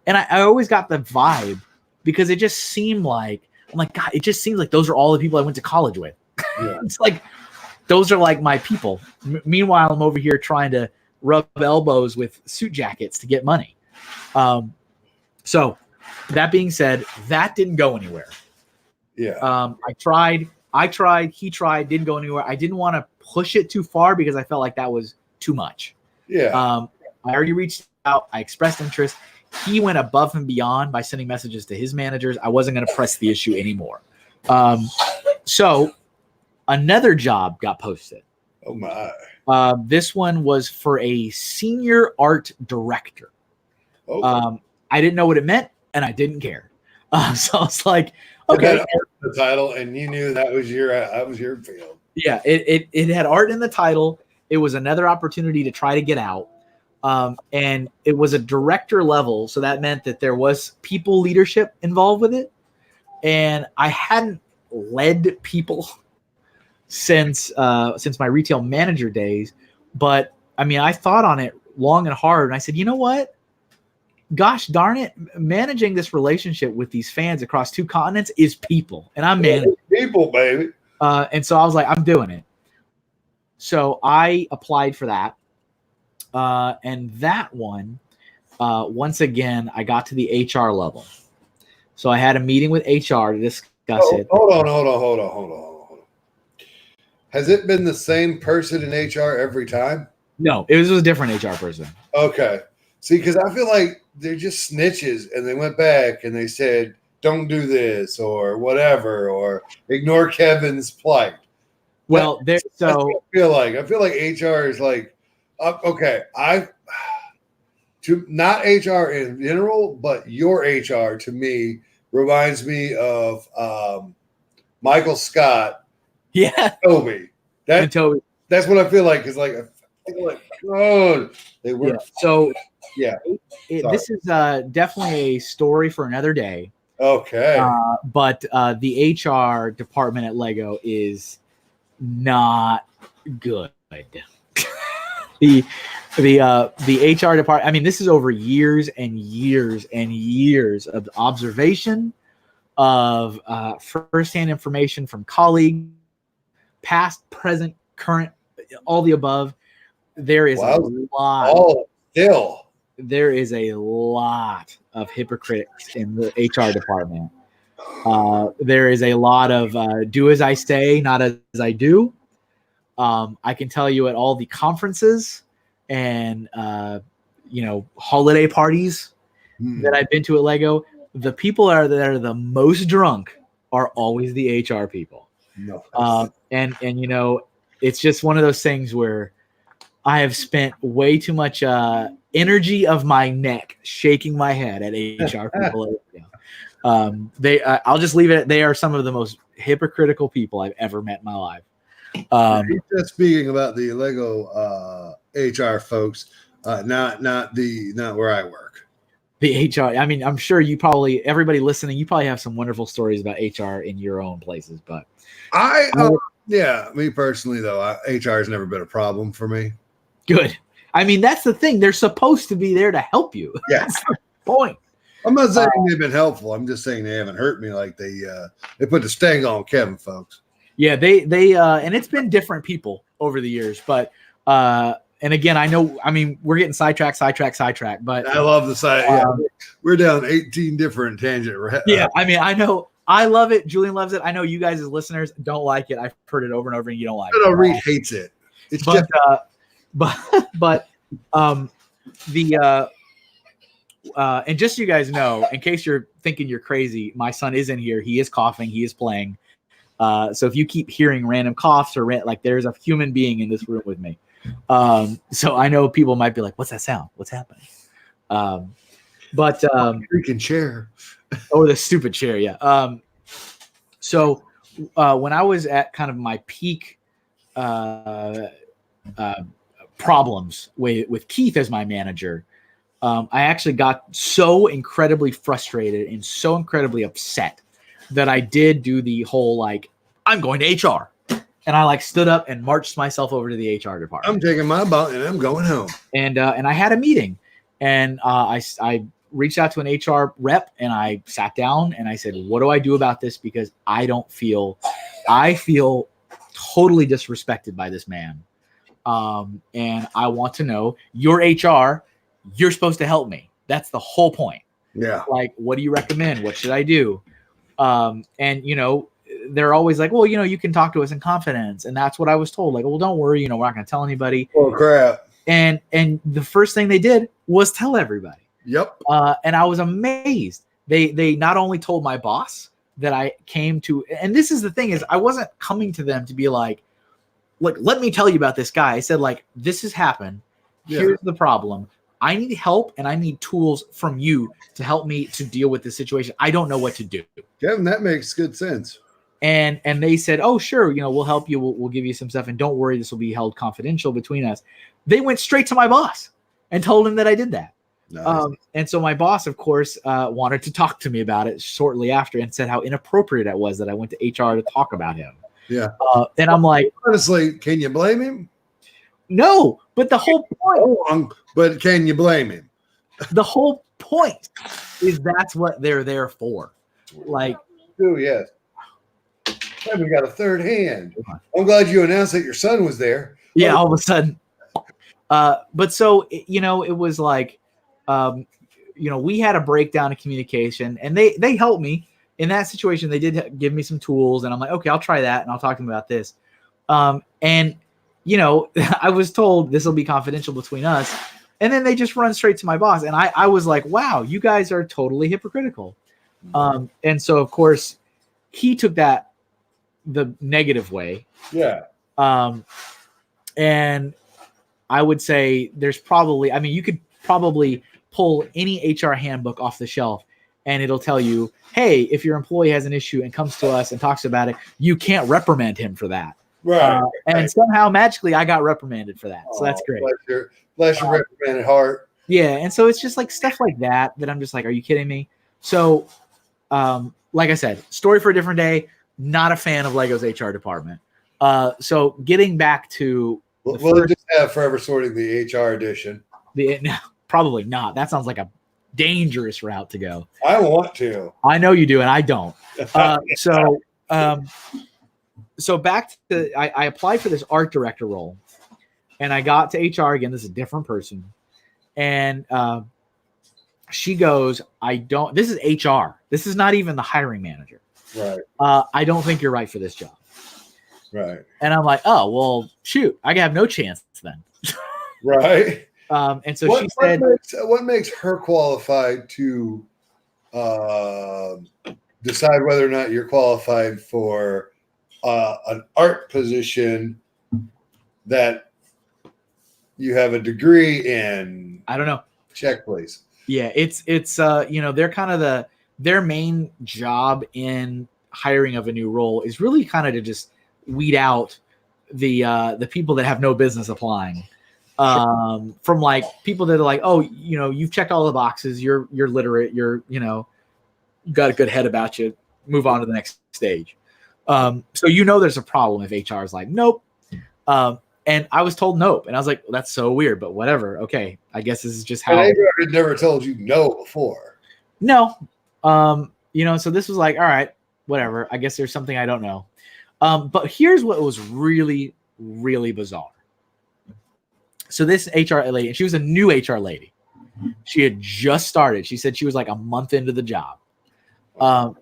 and I always got the vibe because it just seemed like, I'm like, God, it just seems like those are all the people I went to college with. Yeah. It's like, those are like my people. Meanwhile, I'm over here trying to rub elbows with suit jackets to get money. So that being said, that didn't go anywhere. Yeah. I tried, he tried, didn't go anywhere. I didn't want to push it too far because I felt like that was too much. Yeah. I already reached out. I expressed interest. He went above and beyond by sending messages to his managers. I wasn't going to press the issue anymore. So another job got posted. Oh my. This one was for a senior art director. Oh. I didn't know what it meant and I didn't care. So I was like, okay. Art in the title, and you knew that was your field. Yeah, it had art in the title. It was another opportunity to try to get out. And it was a director level. So that meant that there was people leadership involved with it. And I hadn't led people since my retail manager days. But I mean, I thought on it long and hard. And I said, you know what? Gosh darn it. Managing this relationship with these fans across 2 continents is people. And I'm managing people, baby. And so I was like, I'm doing it. So I applied for that. And that one, once again, I got to the HR level. So I had a meeting with HR to discuss it. Hold on. Has it been the same person in HR every time? No, it was a different HR person. Okay. See, because I feel like they're just snitches, and they went back and they said, don't do this or whatever, or ignore Kevin's plight. Well, that's what I feel like HR is like, okay, not HR in general, but your HR to me reminds me of Michael Scott. Yeah, Toby. Toby. That's what I feel like. Is like, I feel like, oh, they were. Yeah. So yeah, this is definitely a story for another day. Okay. But the HR department at Lego is not good. The HR department, I mean, this is over years and years and years of observation of firsthand information from colleagues, past, present, current, all the above. There is a lot. Oh, still. There is a lot of hypocrites in the HR department. There is a lot of do as I say, not as I do. I can tell you at all the conferences and holiday parties that I've been to at Lego, the people that are the most drunk are always the HR people. No. And it's just one of those things where I have spent way too much energy of my neck shaking my head at HR people. I'll just leave it. They are some of the most hypocritical people I've ever met in my life. Just speaking about the Lego HR folks, not where I work. The HR. I mean, I'm sure everybody listening, you probably have some wonderful stories about HR in your own places. But me personally though, HR has never been a problem for me. Good. I mean, that's the thing. They're supposed to be there to help you. Yes. That's the point. I'm not saying they've been helpful. I'm just saying they haven't hurt me like they put the sting on Kevin, folks. Yeah, they and it's been different people over the years, but and again, we're getting sidetracked, but I love the side. We're down 18 different tangent. Yeah, I mean, I know I love it. Julian loves it. I know you guys as listeners don't like it. I've heard it over and over, and you don't like it. Reed hates it. It's and just so you guys know, in case you're thinking you're crazy, my son is in here. He is coughing. He is playing. So if you keep hearing random coughs or there's a human being in this room with me. So I know people might be like, what's that sound? What's happening? Freaking chair. Oh, the stupid chair. Yeah. So when I was at kind of my peak problems with Keith as my manager, I actually got so incredibly frustrated and so incredibly upset that I did do the whole, like, I'm going to HR. And I like stood up and marched myself over to the HR department. I'm taking my boat and I'm going home. And I had a meeting, and I reached out to an HR rep, and I sat down and I said, what do I do about this? Because I feel totally disrespected by this man. And I want to know, your HR, you're supposed to help me. That's the whole point. Yeah. Like, what do you recommend? What should I do? And, you know, they're always like, well, you know, you can talk to us in confidence. And that's what I was told. Like, well, don't worry, you know, we're not going to tell anybody. Oh, crap. And the first thing they did was tell everybody. Yep. And I was amazed. They not only told my boss that I came to, and this is the thing, is I wasn't coming to them to be like, look, let me tell you about this guy. I said, like, this has happened. Here's the problem. I need help, and I need tools from you to help me to deal with this situation. I don't know what to do. Kevin, that makes good sense. And they said, oh, sure, you know, we'll help you. We'll give you some stuff. And don't worry, this will be held confidential between us. They went straight to my boss and told him that I did that. Nice. And so my boss, of course, wanted to talk to me about it shortly after and said how inappropriate it was that I went to HR to talk about him. Yeah. And I'm like, honestly, can you blame him? No, but the whole point. But can you blame him? The whole point is that's what they're there for. Like, oh, yes. We got a third hand. I'm glad you announced that your son was there. Yeah, all of a sudden. But so, you know, it was like, you know, we had a breakdown of communication, and they helped me in that situation. They did give me some tools, and I'm like, okay, I'll try that, and I'll talk to them about this. And, you know, I was told this will be confidential between us. And then they just run straight to my boss. And I was like, wow, you guys are totally hypocritical. And so, of course, he took that the negative way. Yeah. And I would say there's probably, I mean, you could probably pull any HR handbook off the shelf, and it'll tell you, hey, if your employee has an issue and comes to us and talks about it, you can't reprimand him for that. Right. And somehow magically I got reprimanded for that. So that's great. Bless your reprimanded heart. Yeah. And so it's just like stuff like that I'm just like, are you kidding me? So, like I said, story for a different day. Not a fan of Lego's HR department. So getting back to, we'll just have Forever Sorting the HR edition. No, probably not. That sounds like a dangerous route to go. I want to. I know you do, and I don't. So back to, I applied for this art director role, and I got to HR again. This is a different person. And she goes, this is HR. This is not even the hiring manager. Right. I don't think you're right for this job. Right. And I'm like, oh, well, shoot, I have no chance then. Right. And so she said, what makes her qualified to decide whether or not you're qualified for an art position that you have a degree in? I don't know. Check, please. Yeah, it's you know, they're kind of their main job in hiring of a new role is really kind of to just weed out the people that have no business applying. From like people that are like, oh, you know, you've checked all the boxes, you're literate, you're, you know, got a good head about you, move on to the next stage. So, you know, there's a problem if HR is like, nope. And I was told nope. And I was like, well, that's so weird, but whatever. Okay. I guess this is just how. And HR had never told you no before. No. You know, so this was like, all right, whatever. I guess there's something I don't know. But here's what was really, really bizarre. So this HR lady, and she was a new HR lady. She had just started. She said she was like a month into the job.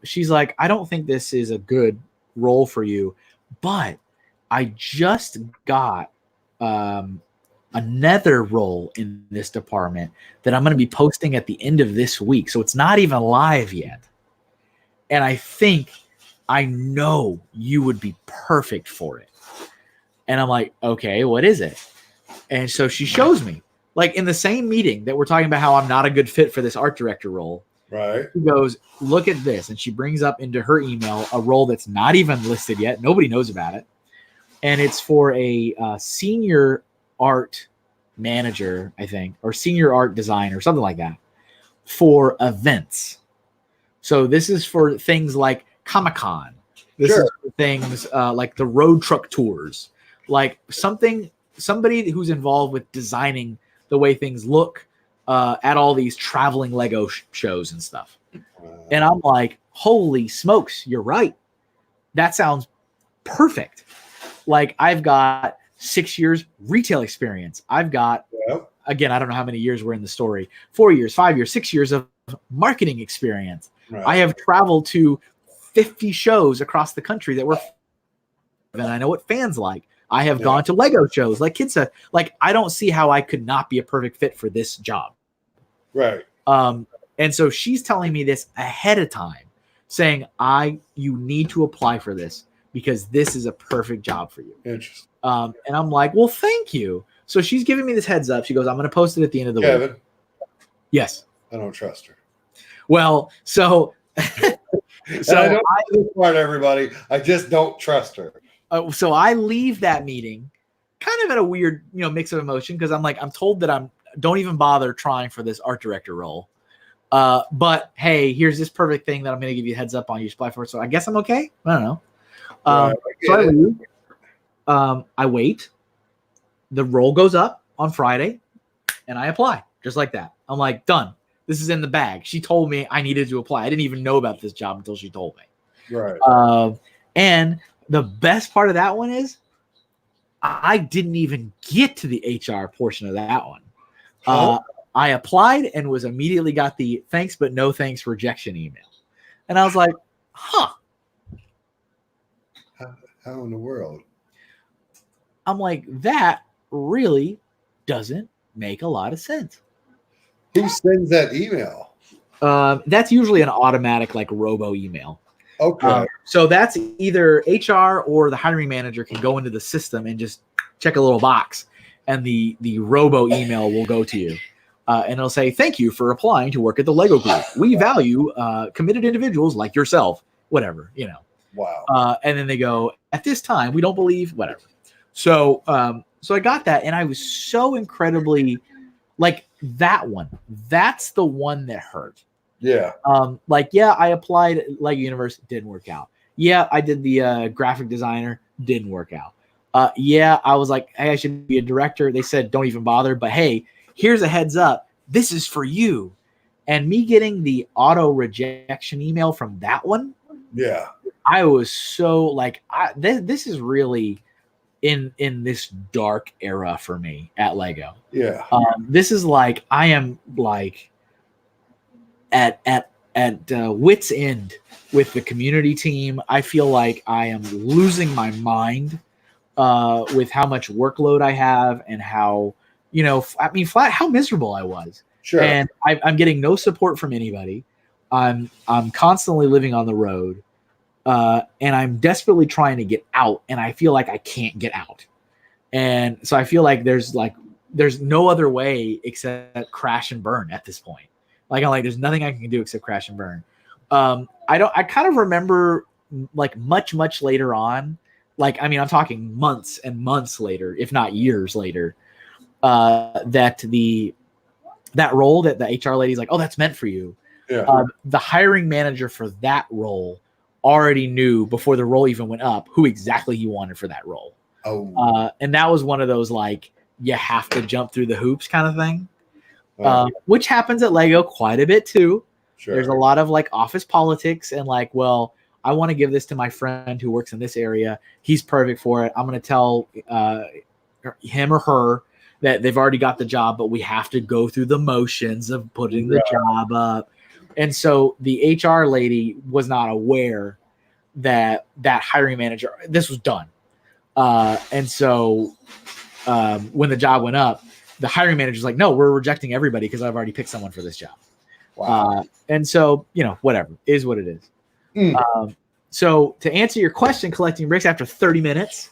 She's like, I don't think this is a good role for you, but I just got another role in this department that I'm going to be posting at the end of this week. So it's not even live yet. And I know you would be perfect for it. And I'm like, okay, what is it? And so she shows me, like in the same meeting that we're talking about how I'm not a good fit for this art director role. Right. She goes, look at this. And she brings up into her email a role that's not even listed yet. Nobody knows about it. and it's for a senior art manager, I think, or senior art designer, something like that, for events. So this is for things like Comic-Con. This is for things like the road truck tours, like somebody who's involved with designing the way things look at all these traveling Lego shows and stuff. And I'm like, holy smokes, you're right. That sounds perfect. Like, I've got 6 years retail experience. I've got, again, I don't know how many years we're in the story, 4 years, 5 years, 6 years of marketing experience. Right. I have traveled to 50 shows across the country that were, and I know what fans like. I have gone to Lego shows, like kids said. Like, I don't see how I could not be a perfect fit for this job. Right. And so she's telling me this ahead of time, saying, you need to apply for this because this is a perfect job for you. Interesting. And I'm like, well, thank you. So she's giving me this heads up. She goes, I'm going to post it at the end of the week. Yes. I don't trust her. Well, so I don't this part, everybody. I just don't trust her. So I leave that meeting kind of in a weird, mix of emotion, because I'm told that don't even bother trying for this art director role. But hey, here's this perfect thing that I'm going to give you a heads up on. You should apply for it. So I guess I'm okay. I don't know. So I leave. I wait. The role goes up on Friday, and I apply just like that. I'm like, done. This is in the bag. She told me I needed to apply. I didn't even know about this job until she told me. Right. And the best part of that one is I didn't even get to the HR portion of that one. I applied and was immediately got the thanks but no thanks rejection email. And I was like, huh. How in the world? I'm like, that really doesn't make a lot of sense. Who sends that email? That's usually an automatic robo email. Okay. So that's either HR or the hiring manager can go into the system and just check a little box, and the robo email will go to you. And it'll say, thank you for applying to work at the Lego Group. We value committed individuals like yourself, whatever, Wow. And then they go, at this time, we don't believe, whatever. So I got that, and I was so incredibly that one. That's the one that hurt. Yeah. I applied at Lego Universe, didn't work out. Yeah, I did the graphic designer, didn't work out. I was like, hey, I should be a director. They said, don't even bother. But hey, here's a heads up. This is for you. And me getting the auto rejection email from that one. Yeah. I was so this is really in this dark era for me at Lego. Yeah. This is I am at wit's end with the community team. I feel like I am losing my mind with how much workload I have and how, flat how miserable I was. Sure. And I'm getting no support from anybody. I'm constantly living on the road. And I'm desperately trying to get out, and I feel like I can't get out. And so I feel like there's no other way except crash and burn at this point. There's nothing I can do except crash and burn. I kind of remember much later on, I'm talking months and months later, if not years later, that role that the HR lady's like, oh, that's meant for you. Yeah. The hiring manager for that role already knew before the role even went up who exactly he wanted for that role. Oh. And that was one of those you have to jump through the hoops kind of thing. Which happens at Lego quite a bit too. Sure. There's a lot of office politics and well, I want to give this to my friend who works in this area. He's perfect for it. I'm going to tell him or her that they've already got the job, but we have to go through the motions of putting the job up. And so the HR lady was not aware that hiring manager, this was done. And so when the job went up, the hiring manager's like, no, we're rejecting everybody because I've already picked someone for this job. Wow. And so, whatever is what it is. So to answer your question, collecting bricks after 30 minutes,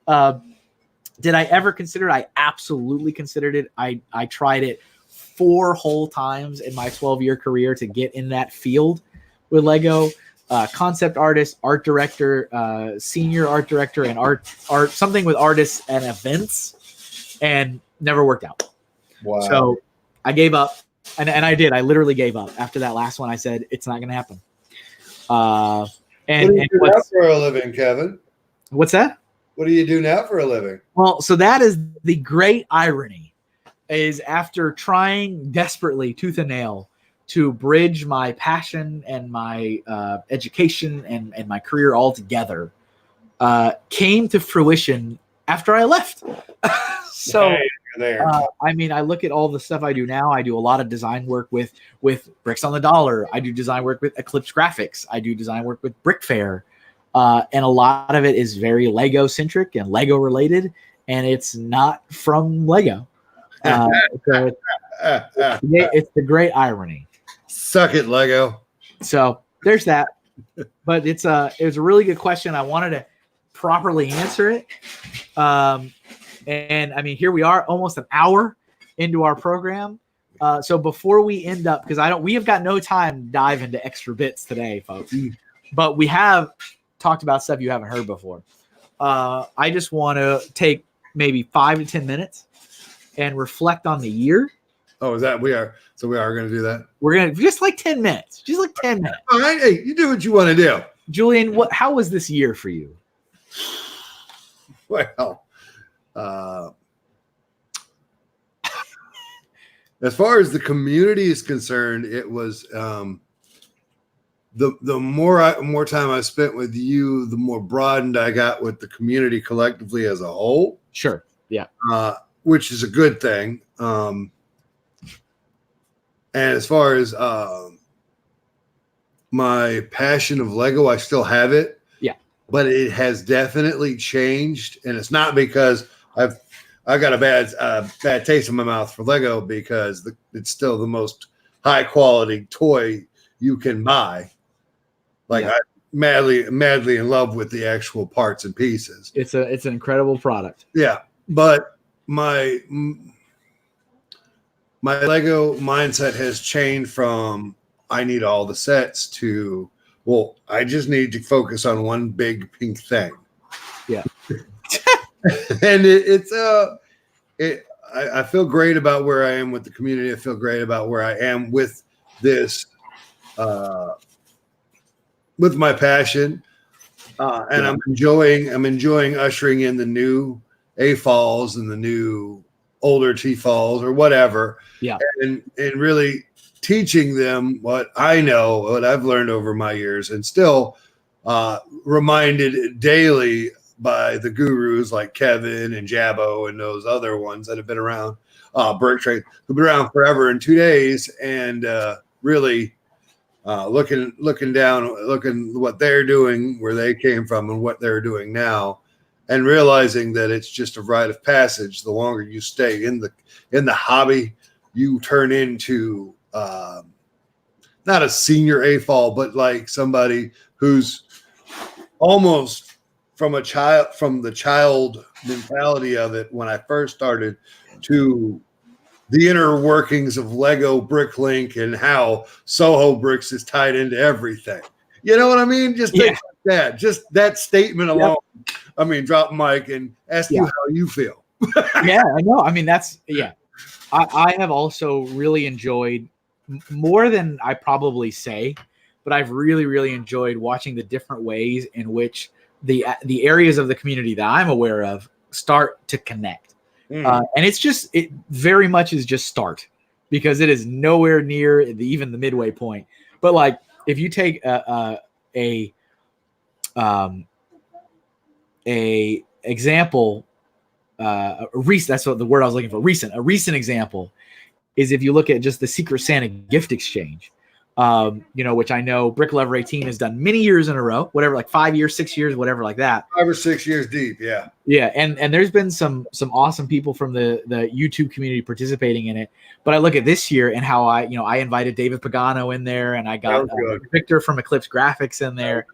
did I ever consider it? I absolutely considered it. I tried it 4 whole times in my 12-year career to get in that field with Lego. concept artist, art director, senior art director, and art something with artists and events, and never worked out. Wow. So I gave up, and I did. I literally gave up after that last one. I said it's not going to happen. What do you do now for a living, Kevin? What's that? What do you do now for a living? Well, so that is the great irony, is after trying desperately tooth and nail to bridge my passion and my education and my career all together, came to fruition after I left. So, hey, there. I mean, I look at all the stuff I do now. I do a lot of design work with Bricks on the Dollar. I do design work with Eclipse Graphics. I do design work with Brick Fair. And a lot of it is very Lego centric and Lego related, and it's not from Lego. So it's the great irony. Suck it, Lego. So there's that. But it was a really good question. I wanted to properly answer it. And I mean, here we are, almost an hour into our program. So before we end up, because we have got no time to dive into extra bits today, folks. But we have talked about stuff you haven't heard before. I just want to take maybe 5 to 10 minutes and reflect on the year. Oh, is that we are going to do that? We're going to just like 10 minutes, just like 10 minutes. All right, hey, you do what you want to do. Julian, how was this year for you? Well, as far as the community is concerned, it was the more time I spent with you, the more broadened I got with the community collectively as a whole. Sure. Yeah. Which is a good thing. And as far as my passion of Lego, I still have it. Yeah. But it has definitely changed, and it's not because I've got a bad taste in my mouth for Lego, because it's still the most high quality toy you can buy. Like, yeah. I'm madly in love with the actual parts and pieces. It's an incredible product. Yeah, but my Lego mindset has changed from I need all the sets to, well, I just need to focus on one big pink thing. Yeah. And I feel great about where I am with the community. I feel great about where I am with this, with my passion. And yeah. I'm enjoying ushering in the new A-Falls and the new older T-Falls or whatever. Yeah. And really teaching them what I know, what I've learned over my years, and still reminded daily by the gurus like Kevin and Jabbo and those other ones that have been around, Brick Trade, who've been around forever and 2 days, and really looking down, looking what they're doing, where they came from, and what they're doing now, and realizing that it's just a rite of passage. The longer you stay in the hobby, you turn into not a senior A-Fall, but like somebody who's almost from the child mentality of it when I first started, to the inner workings of Lego Bricklink and how Soho Bricks is tied into everything. You know what I mean? Just think like that. Just that statement alone. Yep. I mean, drop mic and ask you how you feel. Yeah, I know. I mean, I have also really enjoyed, more than I probably say, but I've really, really enjoyed watching the different ways in which the areas of the community that I'm aware of start to connect. And it very much is just start, because it is nowhere near even the midway point. But like, if you take a example, that's what the word I was looking for. A recent example is if you look at just the Secret Santa gift exchange, which I know Brick Lover 18 has done many years in a row, whatever, like 5 years, 6 years, whatever, like that. 5 or 6 years deep. Yeah. Yeah. And there's been some awesome people from the YouTube community participating in it. But I look at this year and how I invited David Pagano in there, and I got Victor from Eclipse Graphics in there.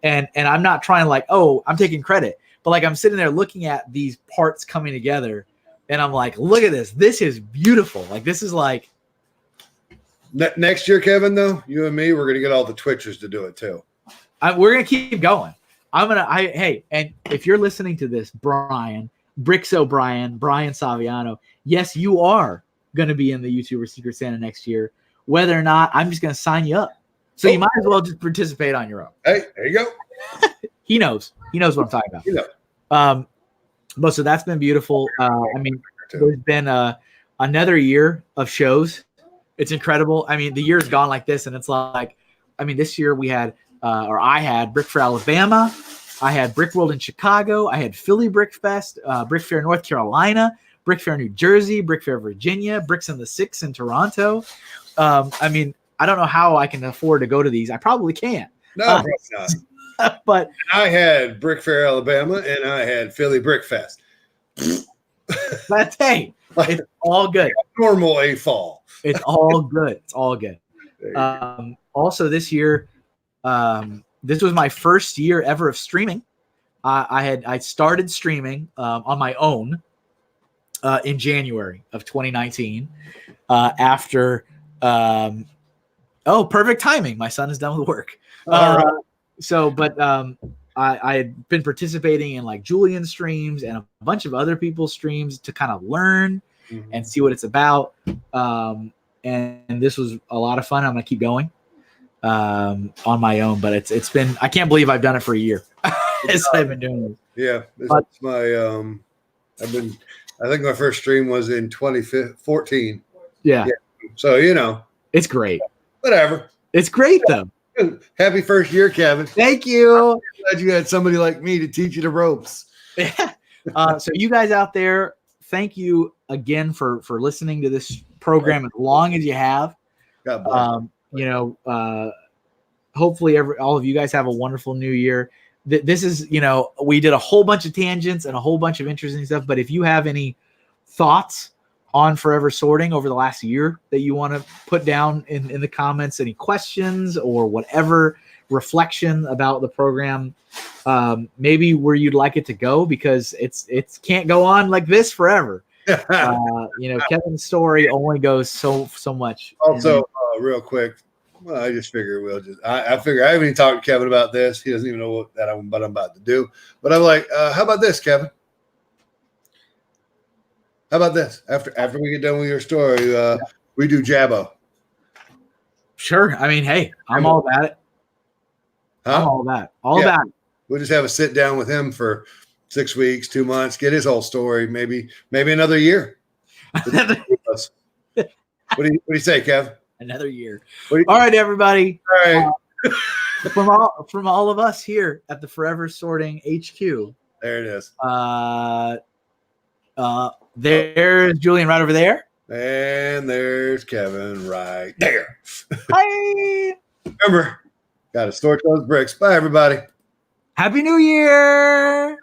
And I'm not trying like, oh, I'm taking credit, but like, I'm sitting there looking at these parts coming together, and I'm like, look at this. This is beautiful. Like, this is like, next year, Kevin, though, you and me, we're going to get all the Twitchers to do it too. We're gonna keep going. Hey, and if you're listening to this, Brian Saviano, yes, you are going to be in the YouTuber Secret Santa next year. Whether or not, I'm just going to sign you up. So you might as well just participate on your own. Hey, there you go. He knows what I'm talking about. But so that's been beautiful. There's been another year of shows. It's incredible. I mean, the year's gone like this, and it's like, this year we had, I had Brick Fair, Alabama. I had Brick World in Chicago. I had Philly Brick Fest, Brick Fair, North Carolina, Brick Fair, New Jersey, Brick Fair, Virginia, Bricks in the Six in Toronto. I don't know how I can afford to go to these. I probably can't. No, probably not. But I had Brick Fair, Alabama, and I had Philly Brick Fest. But hey, it's all good. Normal a fall. It's all good. It's all good. Also, this year, this was my first year ever of streaming. I started streaming on my own in January of 2019 after perfect timing. My son is done with work. I had been participating in like Julian streams and a bunch of other people's streams to kind of learn and see what it's about. And this was a lot of fun. I'm going to keep going on my own, but it's been, I can't believe I've done it for a year. I've been doing this. Yeah. This is my, I think my first stream was in 2014. Yeah. So, it's great. Whatever. It's great though. Happy first year, Kevin. Thank you. I'm glad you had somebody like me to teach you the ropes. So you guys out there, thank you again for listening to this program as long as you have. God bless. Hopefully all of you guys have a wonderful new year. This is, we did a whole bunch of tangents and a whole bunch of interesting stuff, but if you have any thoughts on Forever Sorting over the last year that you want to put down in the comments, any questions or whatever reflection about the program, maybe where you'd like it to go, because it's can't go on like this forever. Kevin's story only goes so much. Also, real quick, well, I just figure I figure I haven't even talked to Kevin about this. He doesn't even know what I'm about to do. But I'm like, how about this, Kevin? How about this? After we get done with your story, we do Jabbo. Sure. Hey, I'm all about it. Huh? I'm all about it. We'll just have a sit down with him for 6 weeks, 2 months, get his whole story, maybe another year. What do you say, Kev? Another year. All right, everybody. All right. From all of us here at the Forever Sorting HQ. There it is. There's Julian right over there. And there's Kevin right there. Bye. Remember, got to sort those bricks. Bye, everybody. Happy New Year.